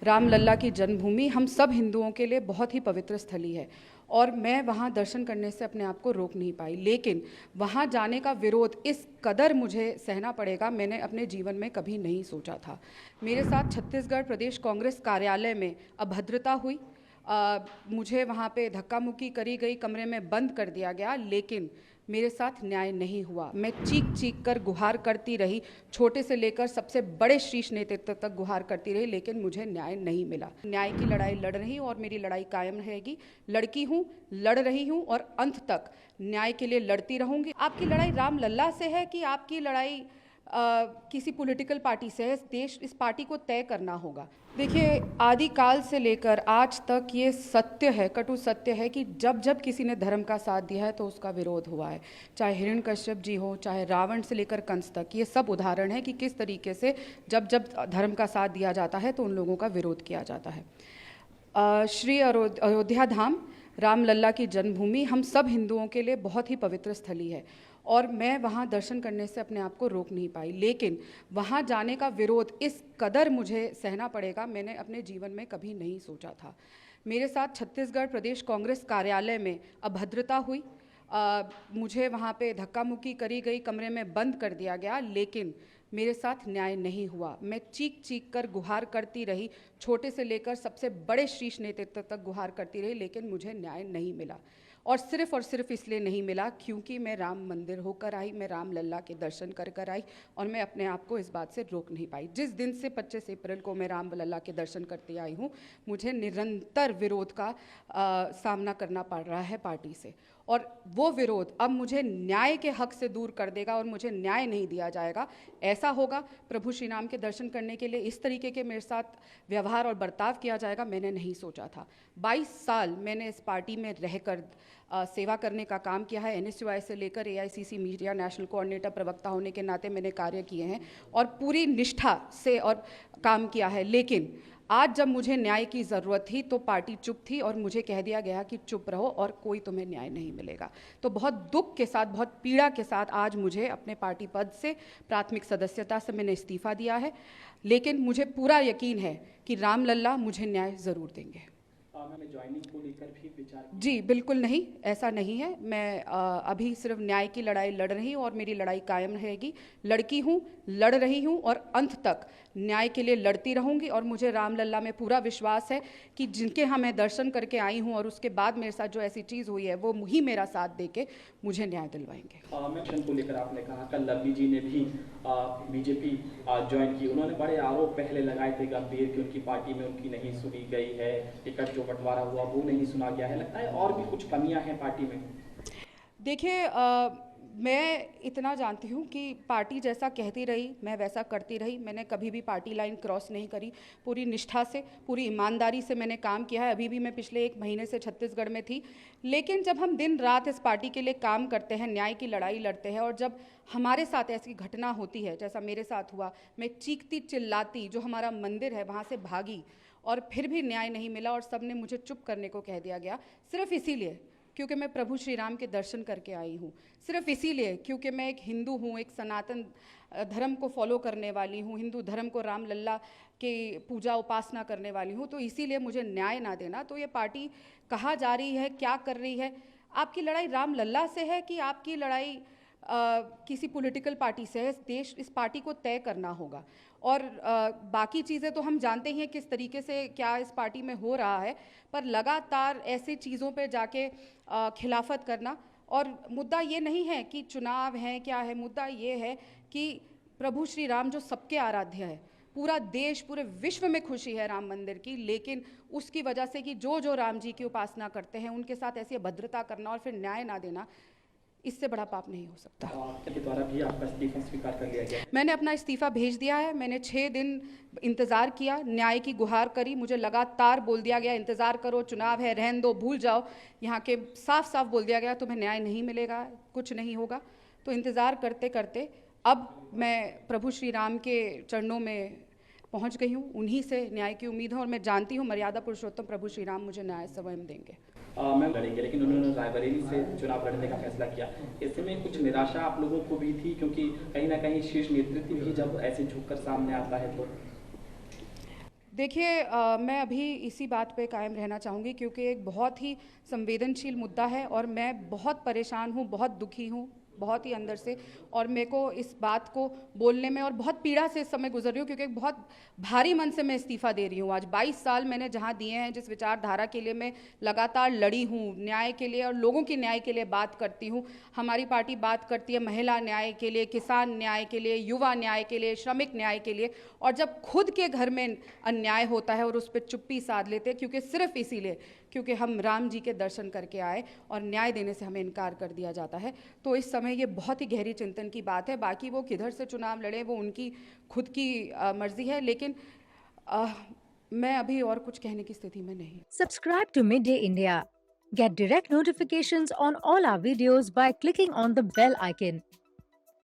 रामलला की जन्मभूमि हम सब हिंदुओं के लिए बहुत ही पवित्र स्थली है और मैं वहाँ दर्शन करने से अपने आप को रोक नहीं पाई। लेकिन वहाँ जाने का विरोध इस कदर मुझे सहना पड़ेगा, मैंने अपने जीवन में कभी नहीं सोचा था। मेरे साथ छत्तीसगढ़ प्रदेश कांग्रेस कार्यालय में अभद्रता हुई। मुझे वहाँ पे धक्का मुक्की करी गई, कमरे में बंद कर दिया गया, लेकिन मेरे साथ न्याय नहीं हुआ। मैं चीख चीख कर गुहार करती रही, छोटे से लेकर सबसे बड़े शीर्ष नेतृत्व तक गुहार करती रही, लेकिन मुझे न्याय नहीं मिला। न्याय की लड़ाई लड़ रही हूँ और मेरी लड़ाई कायम रहेगी। लड़की हूँ, लड़ रही हूँ और अंत तक न्याय के लिए लड़ती रहूँगी। आपकी लड़ाई रामलला से है कि आपकी लड़ाई किसी पॉलिटिकल पार्टी से है, इस पार्टी को तय करना होगा। देखिए, आदिकाल से लेकर आज तक ये सत्य है, कटु सत्य है कि जब जब किसी ने धर्म का साथ दिया है तो उसका विरोध हुआ है। चाहे हिरण्यकश्यप जी हो, चाहे रावण से लेकर कंस तक, ये सब उदाहरण है कि किस तरीके से जब जब धर्म का साथ दिया जाता है तो उन लोगों का विरोध किया जाता है। श्री अयोध्या धाम रामलला की जन्मभूमि हम सब हिंदुओं के लिए बहुत ही पवित्र स्थली है और मैं वहाँ दर्शन करने से अपने आप को रोक नहीं पाई। लेकिन वहाँ जाने का विरोध इस कदर मुझे सहना पड़ेगा, मैंने अपने जीवन में कभी नहीं सोचा था। मेरे साथ छत्तीसगढ़ प्रदेश कांग्रेस कार्यालय में अभद्रता हुई। मुझे वहाँ पे धक्का मुक्की करी गई, कमरे में बंद कर दिया गया, लेकिन मेरे साथ न्याय नहीं हुआ। मैं चीख चीख कर गुहार करती रही, छोटे से लेकर सबसे बड़े शीर्ष नेतृत्व तक गुहार करती रही, लेकिन मुझे न्याय नहीं मिला। और सिर्फ इसलिए नहीं मिला क्योंकि मैं राम मंदिर होकर आई, मैं रामलला के दर्शन कर कर आई और मैं अपने आप को इस बात से रोक नहीं पाई। जिस दिन से 25 अप्रैल को मैं रामलला के दर्शन करते आई हूँ, मुझे निरंतर विरोध का सामना करना पड़ रहा है पार्टी से, और वो विरोध अब मुझे न्याय के हक से दूर कर देगा और मुझे न्याय नहीं दिया जाएगा। ऐसा होगा, प्रभु श्री राम के दर्शन करने के लिए इस तरीके के मेरे साथ व्यवहार और बर्ताव किया जाएगा, मैंने नहीं सोचा था। 22 साल मैंने इस पार्टी में रहकर सेवा करने का काम किया है। NSUI से लेकर AICC मीडिया नेशनल कोऑर्डिनेटर प्रवक्ता होने के नाते मैंने कार्य किए हैं और पूरी निष्ठा से और काम किया है। लेकिन आज जब मुझे न्याय की ज़रूरत थी तो पार्टी चुप थी और मुझे कह दिया गया कि चुप रहो और कोई तुम्हें न्याय नहीं मिलेगा। तो बहुत दुख के साथ, बहुत पीड़ा के साथ आज मुझे अपने पार्टी पद से, प्राथमिक सदस्यता से मैंने इस्तीफा दिया है। लेकिन मुझे पूरा यकीन है कि रामलला मुझे न्याय ज़रूर देंगे। ज्वाइनिंग को लेकर भी विचार? जी बिल्कुल नहीं, ऐसा नहीं है। मैं अभी सिर्फ न्याय की लड़ाई लड़ रही हूँ और मेरी लड़ाई कायम रहेगी। लड़की हूँ, लड़ रही हूँ और अंत तक न्याय के लिए लड़ती रहूँगी। और मुझे रामलला में पूरा विश्वास है कि जिनके यहाँ मैं दर्शन करके आई हूँ और उसके बाद मेरे साथ जो ऐसी चीज़ हुई है वो ही मेरा साथ दे के मुझे न्याय दिलवाएंगे। मिशन को लेकर आपने कहा कल लवली जी ने भी बीजेपी ज्वाइन की, उन्होंने बड़े आरोप पहले लगाए थे गंभीर कि उनकी पार्टी में उनकी नहीं सुनी गई है, टिकट जो बंटवारा हुआ वो नहीं सुना गया है। लगता है और भी कुछ कमियां हैं पार्टी में? देखिए, मैं इतना जानती हूँ कि पार्टी जैसा कहती रही मैं वैसा करती रही। मैंने कभी भी पार्टी लाइन क्रॉस नहीं करी। पूरी निष्ठा से, पूरी ईमानदारी से मैंने काम किया है। अभी भी मैं पिछले 1 महीने से छत्तीसगढ़ में थी। लेकिन जब हम दिन रात इस पार्टी के लिए काम करते हैं, न्याय की लड़ाई लड़ते हैं, और जब हमारे साथ ऐसी घटना होती है जैसा मेरे साथ हुआ, मैं चीखती चिल्लाती, जो हमारा मंदिर है वहाँ से भागी और फिर भी न्याय नहीं मिला और सब ने मुझे चुप करने को कह दिया गया, सिर्फ इसीलिए क्योंकि मैं प्रभु श्री राम के दर्शन करके आई हूँ। सिर्फ इसीलिए क्योंकि मैं एक हिंदू हूँ, एक सनातन धर्म को फॉलो करने वाली हूँ, हिंदू धर्म को रामलला के पूजा उपासना करने वाली हूँ। तो इसीलिए मुझे न्याय ना देना, तो ये पार्टी कहाँ जा रही है, क्या कर रही है? आपकी लड़ाई रामलला से है कि आपकी लड़ाई किसी पॉलिटिकल पार्टी से है? इस पार्टी को तय करना होगा। और बाकी चीज़ें तो हम जानते ही हैं किस तरीके से क्या इस पार्टी में हो रहा है, पर लगातार ऐसी चीज़ों पे जाके खिलाफत करना। और मुद्दा ये नहीं है कि चुनाव है क्या है, मुद्दा ये है कि प्रभु श्री राम जो सबके आराध्य है, पूरा देश, पूरे विश्व में खुशी है राम मंदिर की, लेकिन उसकी वजह से कि जो राम जी की उपासना करते हैं उनके साथ ऐसी अभद्रता करना और फिर न्याय ना देना, इससे बड़ा पाप नहीं हो सकता। आपके द्वारा भी आपका इस्तीफा स्वीकार कर लिया गया? मैंने अपना इस्तीफा भेज दिया है। मैंने 6 दिन इंतज़ार किया, न्याय की गुहार करी, मुझे लगातार बोल दिया गया इंतज़ार करो, चुनाव है, रहन दो, भूल जाओ। यहाँ के साफ साफ बोल दिया गया तुम्हें न्याय नहीं मिलेगा, कुछ नहीं होगा। तो इंतज़ार करते करते अब मैं प्रभु श्री राम के चरणों में पहुँच गई हूँ। उन्हीं से न्याय की उम्मीद है और मैं जानती हूँ मर्यादा पुरुषोत्तम प्रभु श्री राम मुझे न्याय स्वयं देंगे। मैं लड़ेंगे, लेकिन उन्होंने रायबरेली से चुनाव लड़ने का फैसला किया। ऐसे में कुछ निराशा आप लोगों को भी थी, क्योंकि कहीं ना कहीं शीर्ष नेतृत्व भी जब ऐसे झुककर सामने आता है तो? देखिए मैं अभी इसी बात पे कायम रहना चाहूँगी क्योंकि एक बहुत ही संवेदनशील मुद्दा है और मैं बहुत परेशान हूँ, बहुत दुखी हूँ, बहुत ही अंदर से। और मेरे को इस बात को बोलने में और बहुत पीड़ा से इस समय गुजर रही हूँ क्योंकि एक बहुत भारी मन से मैं इस्तीफ़ा दे रही हूँ। आज 22 साल मैंने जहाँ दिए हैं, जिस विचारधारा के लिए मैं लगातार लड़ी हूँ, न्याय के लिए और लोगों की न्याय के लिए बात करती हूँ। हमारी पार्टी बात करती है महिला न्याय के लिए, किसान न्याय के लिए, युवा न्याय के लिए, श्रमिक न्याय के लिए। और जब खुद के घर में अन्याय होता है और उस पर चुप्पी साध लेते हैं, क्योंकि सिर्फ इसीलिए क्योंकि हम राम जी के दर्शन करके आए और न्याय देने से हमें इनकार कर दिया जाता है, तो इस समय ये बहुत ही गहरी चिंतन की बात है। बाकी वो किधर से चुनाव लड़े वो उनकी खुद की मर्जी है, लेकिन मैं अभी और कुछ कहने की स्थिति में नहीं। Subscribe to Midday India. Get direct notifications on all our videos by clicking on the bell icon.